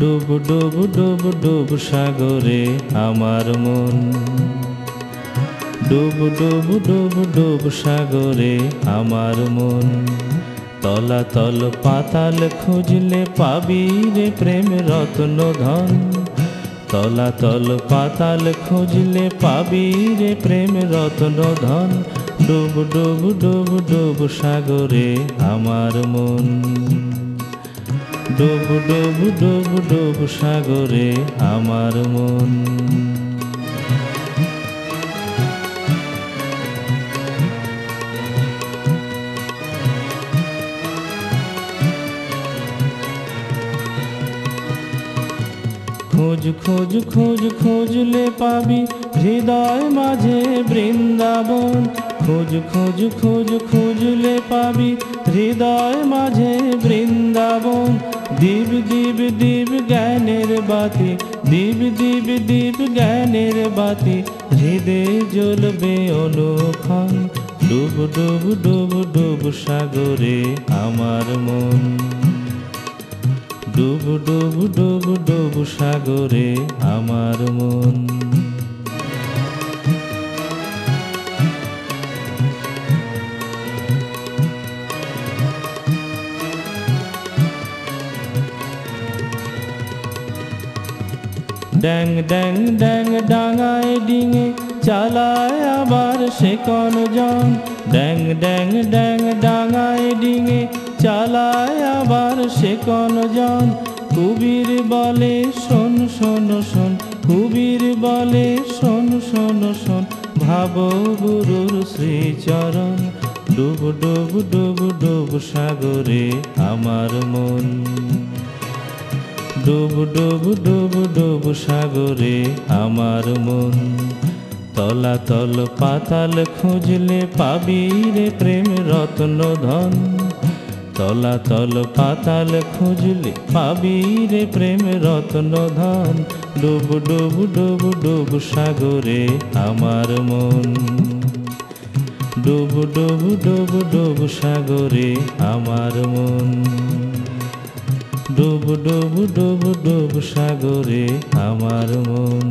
ডুব ডুব ডুব ডুব সাগরে আমার মন, ডুব ডুব ডুব ডুব সাগরে আমার মন। তলাতল পাতাল খুঁজলে পাবি রে প্রেম রত্ন ধন, তলাতল পাতাল খুঁজলে পাবি রে প্রেম রত্ন ধন। ডুব ডুব ডুব ডুব সাগরে আমার মন, ডুব ডুব ডুব ডুব সাগরে আমার মন। খোঁজ খোঁজ খোঁজ খুঁজলে পাবি হৃদয় মাঝে বৃন্দাবন, খোঁজ খোঁজ খোঁজ খুঁজলে পাবি হৃদয় মাঝে বৃন্দাবন। দীপ দীপ দীপ জ্ঞানের বাতি, দীপ দীপ দীপ জ্ঞানের বাতি, হৃদয়ে জ্বলবে অনুক্ষণ। ডুব ডুব ডুব ডুব সাগরে আমার মন, ডুব ডুব ডুব ডুব সাগরে আমার মন। ড্যাং ড্যাং ড্যাং ডাঙায় ডিঙে চালায় আবার সে কোন জন, ড্যাং ড্যাং ড্যাং ডাঙায় ডিঙে চালায় আবার সে কোন জন। কুবির বলে শোন শোন শোন, কুবির বলে শোন শোন শোন, ভাবো গুরুর শ্রীচরণ। ডুব ডুব ডুব ডুব সাগরে আমার মন, ডুব ডুব ডুব ডুব সাগরে আমার মন। তলাতল পাতাল খুঁজলে পাবি রে প্রেম রত্ন ধন, তলাতল পাতাল খুঁজলে পাবি রে প্রেম রত্ন ধন। ডুব ডুব ডুব ডুব সাগরে আমার মন, ডুব ডুব ডুব ডুব সাগরে আমার মন, ডুব ডুব ডুব ডুব সাগরে আমার মন।